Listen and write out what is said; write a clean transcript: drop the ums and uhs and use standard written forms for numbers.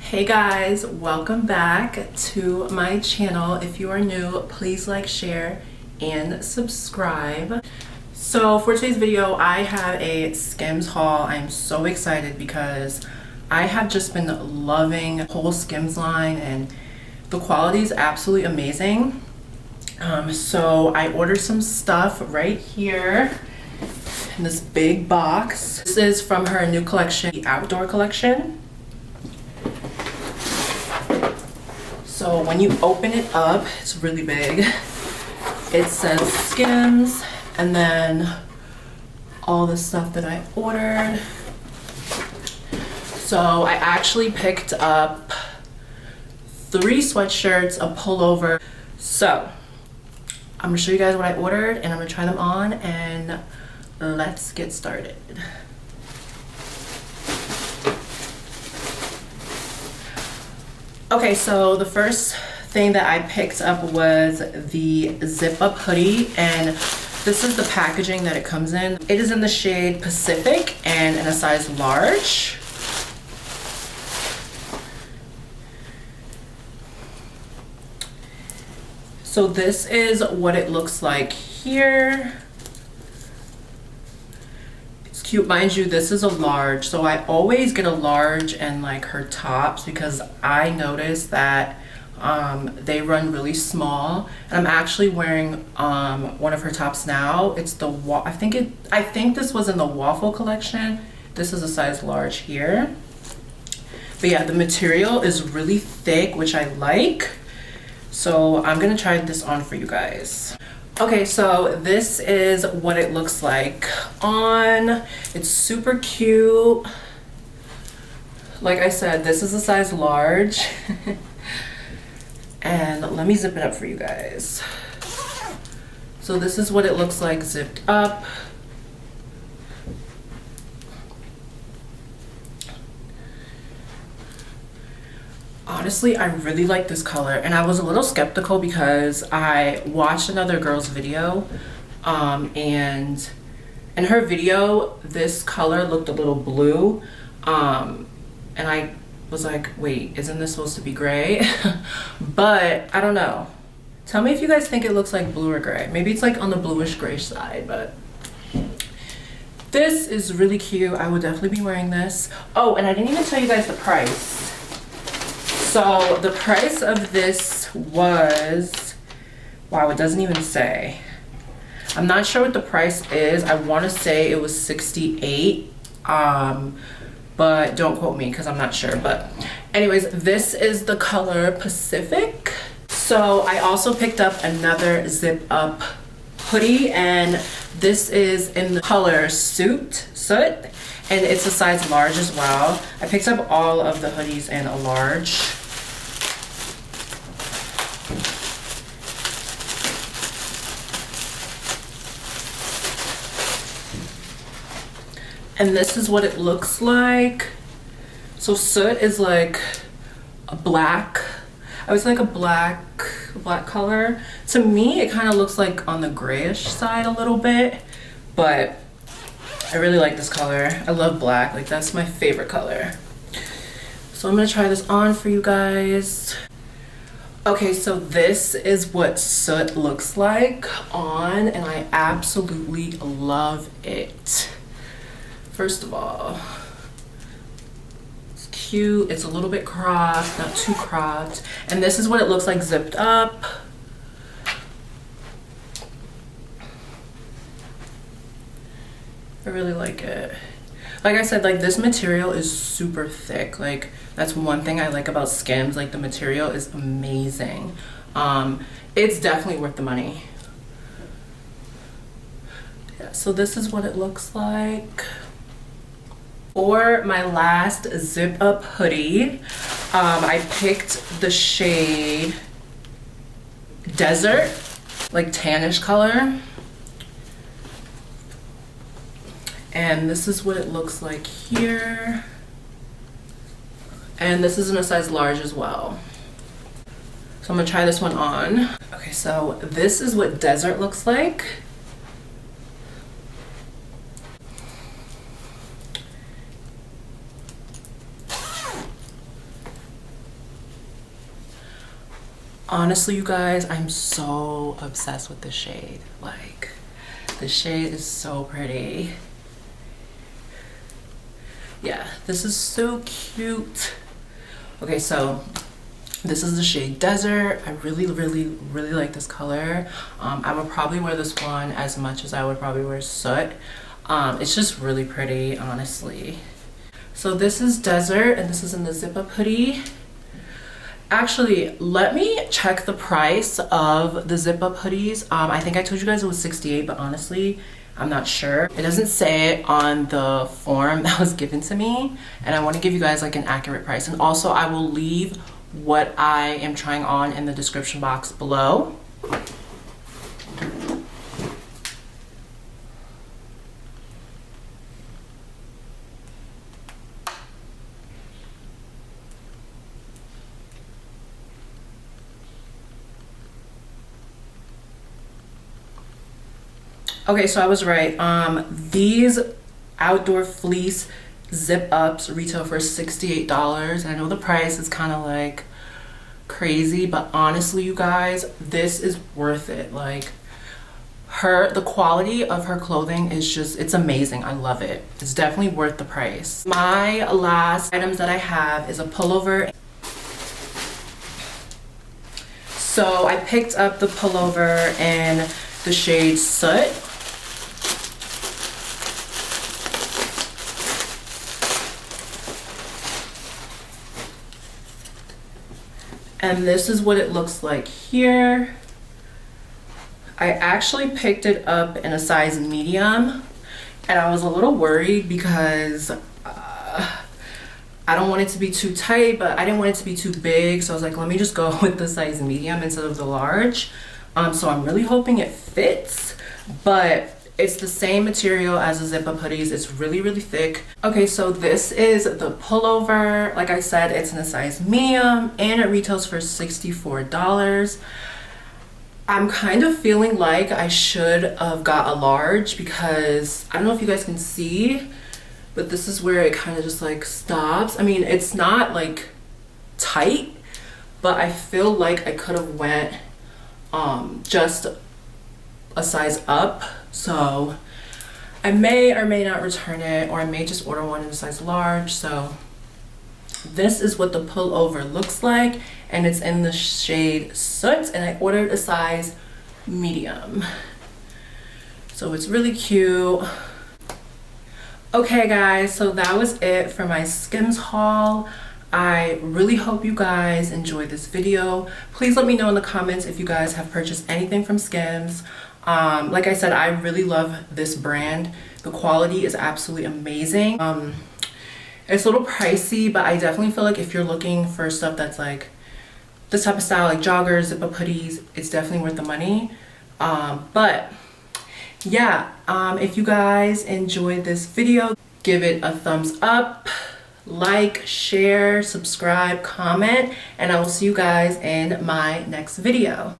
Hey guys, welcome back to my channel. If you are new, please like, share, and subscribe. So for today's video, I have a Skims haul. I'm so excited because I have just been loving the whole Skims line and the quality is absolutely amazing. So I ordered some stuff right here in this big box. This is from her new collection, the outdoor collection. So when you open it up, it's really big. It says Skims and then all the stuff that I ordered. So I actually picked up 3 sweatshirts, a pullover. So I'm gonna show you guys what I ordered and I'm gonna try them on and let's get started. Okay, so the first thing that I picked up was the zip up hoodie, and this is the packaging that it comes in. It is in the shade Pacific and in a size large. So this is what it looks like here. Cute. Mind you, this is a large, so I always get a large and like her tops because I noticed that they run really small, and I'm actually wearing one of her tops now. It's the I think this was in the waffle collection. This is a size large here, but yeah, the material is really thick, which I like, so I'm gonna try this on for you guys. Okay, so this is what it looks like on. It's super cute. Like I said, this is a size large. And let me zip it up for you guys. So this is what it looks like zipped up. Honestly, I really like this color, and I was a little skeptical because I watched another girl's video, and in her video, this color looked a little blue, and I was like, wait, isn't this supposed to be gray? But I don't know. Tell me if you guys think it looks like blue or gray. Maybe it's like on the bluish gray side, but this is really cute. I will definitely be wearing this. Oh, and I didn't even tell you guys the price. So the price of this was, wow, it doesn't even say. I'm not sure what the price is. I want to say it was $68, but don't quote me because I'm not sure. But anyways, this is the color Pacific. So I also picked up another zip up hoodie, and this is in the color Soot, and it's a size large as well. I picked up all of the hoodies in a large. And this is what it looks like. So Soot is like a black, I was like a black color. To me, it kind of looks like on the grayish side a little bit, but I really like this color. I love black, like that's my favorite color. So I'm gonna try this on for you guys. Okay, so this is what Soot looks like on, and I absolutely love it. First of all, it's cute. It's a little bit cropped, not too cropped. And this is what it looks like zipped up. I really like it. Like I said, like this material is super thick. Like that's one thing I like about Skims. Like the material is amazing. It's definitely worth the money. Yeah, so this is what it looks like. For my last zip up hoodie, I picked the shade Desert, like tannish color. And this is what it looks like here. And this is in a size large as well. So I'm gonna try this one on. Okay, so this is what Desert looks like. Honestly, you guys, I'm so obsessed with this shade. Like, the shade is so pretty. Yeah, this is so cute. Okay, so this is the shade Desert. I really like this color. I would probably wear this one as much as I would probably wear Soot. It's just really pretty, honestly. So this is Desert, and this is in the zip-up hoodie. Actually, let me check the price of the zip-up hoodies. I think I told you guys it was $68, but honestly, I'm not sure. It doesn't say it on the form that was given to me, and I want to give you guys like an accurate price. And also, I will leave what I am trying on in the description box below. Okay, so I was right. These outdoor fleece zip ups retail for $68. I know the price is kind of like crazy, but honestly, you guys, this is worth it. Like, the quality of her clothing is just, it's amazing. I love it. It's definitely worth the price. My last items that I have is a pullover. So I picked up the pullover in the shade Soot. And this is what it looks like here. I actually picked it up in a size medium, and I was a little worried because I don't want it to be too tight, but I didn't want it to be too big. So I was like, let me just go with the size medium instead of the large. So I'm really hoping it fits, but it's the same material as the zip-up hoodies. It's really thick. Okay, so this is the pullover. Like I said, it's in a size medium, and it retails for $64. I'm kind of feeling like I should have got a large because I don't know if you guys can see, but this is where it kind of just like stops. I mean, it's not like tight, but I feel like I could have went just a size up. So I may or may not return it, or I may just order one in a size large. So this is what the pullover looks like, and it's in the shade Soot, and I ordered a size medium. So it's really cute. Okay guys, so that was it for my Skims haul. I really hope you guys enjoyed this video. Please let me know in the comments if you guys have purchased anything from Skims. Like I said, I really love this brand. The quality is absolutely amazing. It's a little pricey, but I definitely feel like if you're looking for stuff that's like this type of style, like joggers, zip-up hoodies, it's definitely worth the money. But yeah, if you guys enjoyed this video, give it a thumbs up, like, share, subscribe, comment, and I will see you guys in my next video.